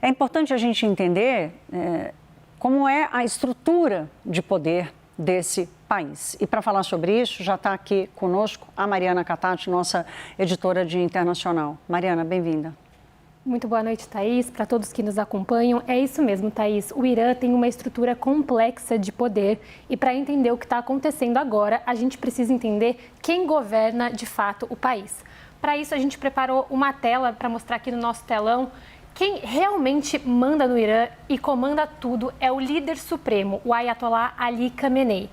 É importante a gente entender como é a estrutura de poder desse país. E para falar sobre isso, já está aqui conosco a Mariana Catati, nossa editora de internacional. Mariana, bem-vinda. Muito boa noite, Thaís, para todos que nos acompanham. É isso mesmo, Thaís. O Irã tem uma estrutura complexa de poder e para entender o que está acontecendo agora, a gente precisa entender quem governa de fato o país. Para isso, a gente preparou uma tela para mostrar aqui no nosso telão. Quem realmente manda no Irã e comanda tudo é o líder supremo, o Ayatollah Ali Khamenei.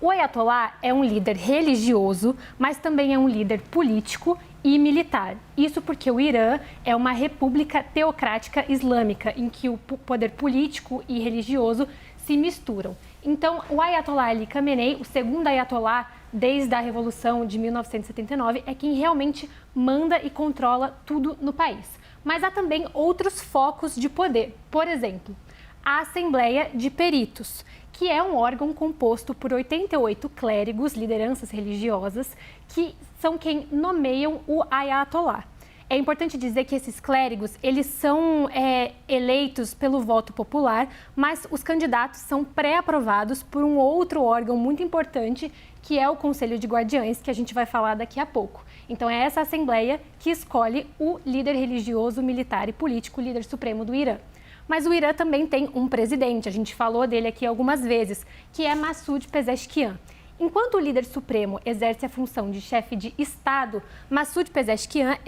O Ayatollah é um líder religioso, mas também é um líder político e militar. Isso porque o Irã é uma república teocrática islâmica, em que o poder político e religioso se misturam. Então, o Ayatollah Ali Khamenei, o segundo Ayatollah desde a Revolução de 1979, é quem realmente manda e controla tudo no país. Mas há também outros focos de poder. Por exemplo, a Assembleia de Peritos, que é um órgão composto por 88 clérigos, lideranças religiosas, que são quem nomeiam o Ayatollah. É importante dizer que esses clérigos, eles são eleitos pelo voto popular, mas os candidatos são pré-aprovados por um outro órgão muito importante, que é o Conselho de Guardiães, que a gente vai falar daqui a pouco. Então, é essa Assembleia que escolhe o líder religioso, militar e político, o líder supremo do Irã. Mas o Irã também tem um presidente, a gente falou dele aqui algumas vezes, que é Massoud Pezeshkian. Enquanto o líder supremo exerce a função de chefe de Estado, Massoud Pezeshkian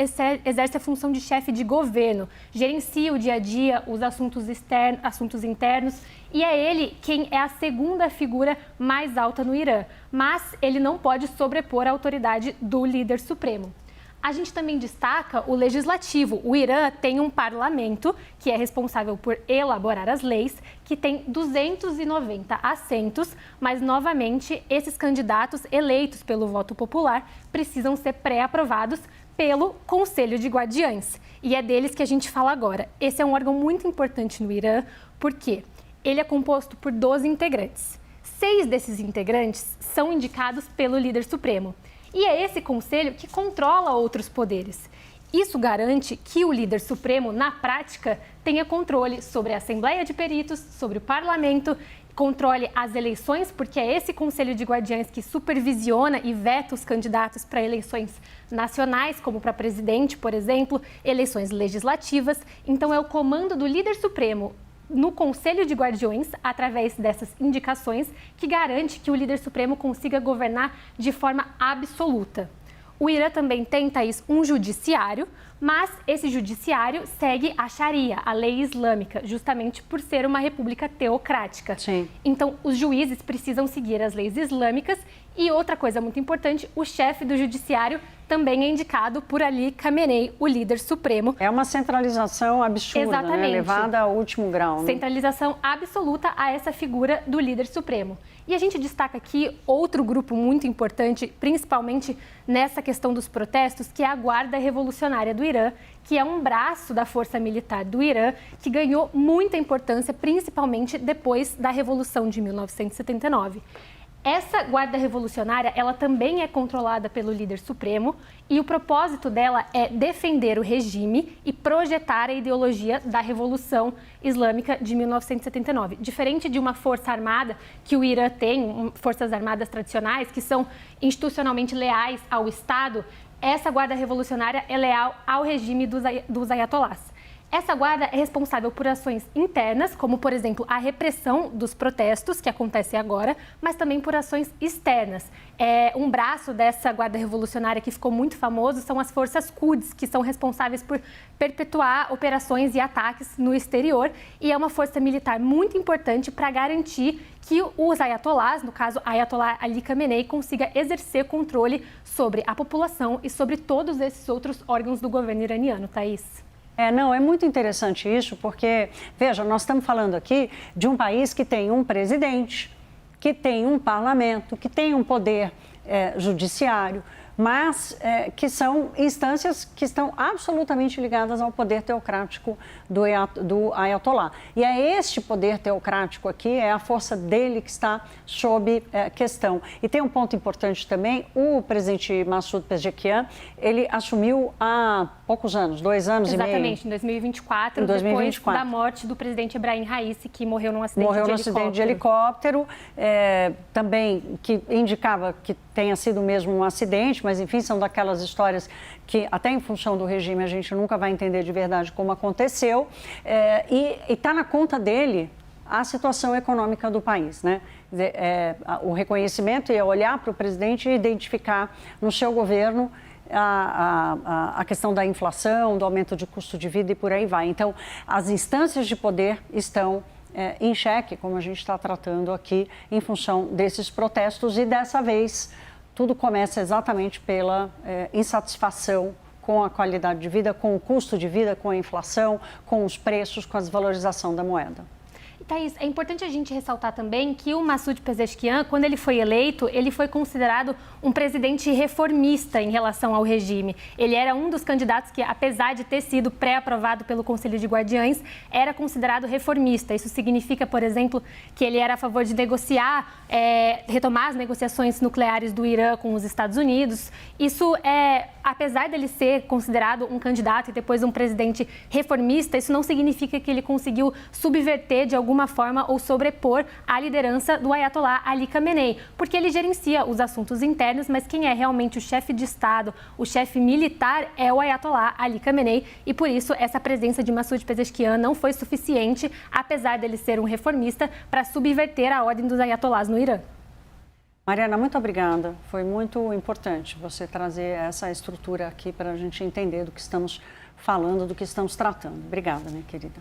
exerce a função de chefe de governo, gerencia o dia a dia, os assuntos internos, e é ele quem é a segunda figura mais alta no Irã. Mas ele não pode sobrepor a autoridade do líder supremo. A gente também destaca o legislativo. O Irã tem um parlamento que é responsável por elaborar as leis, que tem 290 assentos, mas, novamente, esses candidatos eleitos pelo voto popular precisam ser pré-aprovados pelo Conselho de Guardiães. E é deles que a gente fala agora. Esse é um órgão muito importante no Irã, porque ele é composto por 12 integrantes. 6 desses integrantes são indicados pelo líder supremo. E é esse conselho que controla outros poderes. Isso garante que o líder supremo, na prática, tenha controle sobre a Assembleia de Peritos, sobre o parlamento, controle as eleições, porque é esse Conselho de Guardiães que supervisiona e veta os candidatos para eleições nacionais, como para presidente, por exemplo, eleições legislativas. Então, é o comando do líder supremo no Conselho de Guardiões, através dessas indicações, que garante que o líder supremo consiga governar de forma absoluta. O Irã também tem, Thaís, um judiciário, mas esse judiciário segue a Sharia, a lei islâmica, justamente por ser uma república teocrática. Sim. Então, os juízes precisam seguir as leis islâmicas e, outra coisa muito importante, o chefe do judiciário também é indicado por Ali Khamenei, o líder supremo. É uma centralização absurda, Exatamente. Né? Levada ao último grau. Né? Centralização absoluta a essa figura do líder supremo. E a gente destaca aqui outro grupo muito importante, principalmente nessa questão dos protestos, que é a Guarda Revolucionária do Irã, que é um braço da força militar do Irã, que ganhou muita importância, principalmente depois da Revolução de 1979. Essa guarda revolucionária, ela também é controlada pelo líder supremo e o propósito dela é defender o regime e projetar a ideologia da Revolução Islâmica de 1979. Diferente de uma força armada que o Irã tem, forças armadas tradicionais, que são institucionalmente leais ao Estado, essa guarda revolucionária é leal ao regime dos ayatollahs. Essa guarda é responsável por ações internas, como, por exemplo, a repressão dos protestos, que acontece agora, mas também por ações externas. Um braço dessa guarda revolucionária que ficou muito famoso são as forças Quds, que são responsáveis por perpetuar operações e ataques no exterior, e é uma força militar muito importante para garantir que os ayatollahs, no caso Ayatollah Ali Khamenei, consiga exercer controle sobre a população e sobre todos esses outros órgãos do governo iraniano, Thaís. É muito interessante isso, porque, veja, nós estamos falando aqui de um país que tem um presidente, que tem um parlamento, que tem um poder judiciário, mas que são instâncias que estão absolutamente ligadas ao poder teocrático do Ayatollah. E é este poder teocrático aqui, é a força dele que está sob questão. E tem um ponto importante também, o presidente Massoud Pezeshkian, ele assumiu há poucos anos, 2 anos e meio. Exatamente, em 2024, depois da morte do presidente Ebrahim Raisi, que morreu num acidente de helicóptero. Também que indicava que tenha sido mesmo um acidente, mas enfim, são daquelas histórias que até em função do regime a gente nunca vai entender de verdade como aconteceu. E está na conta dele a situação econômica do país, né? O reconhecimento é olhar para o presidente e identificar no seu governo a questão da inflação, do aumento de custo de vida e por aí vai. Então, as instâncias de poder estão em xeque, como a gente está tratando aqui, em função desses protestos, e dessa vez tudo começa exatamente pela insatisfação com a qualidade de vida, com o custo de vida, com a inflação, com os preços, com a desvalorização da moeda. Thaís, é importante a gente ressaltar também que o Massoud Pezeshkian, quando ele foi eleito, ele foi considerado um presidente reformista em relação ao regime. Ele era um dos candidatos que, apesar de ter sido pré-aprovado pelo Conselho de Guardiães, era considerado reformista. Isso significa, por exemplo, que ele era a favor de negociar, retomar as negociações nucleares do Irã com os Estados Unidos. Isso apesar dele ser considerado um candidato e depois um presidente reformista, isso não significa que ele conseguiu subverter de alguma forma ou sobrepor a liderança do Ayatollah Ali Khamenei, porque ele gerencia os assuntos internos, mas quem é realmente o chefe de Estado, o chefe militar é o Ayatollah Ali Khamenei, e por isso essa presença de Massoud Pezeshkian não foi suficiente, apesar dele ser um reformista, para subverter a ordem dos Ayatollahs no Irã. Mariana, muito obrigada. Foi muito importante você trazer essa estrutura aqui para a gente entender do que estamos falando, do que estamos tratando. Obrigada, minha querida.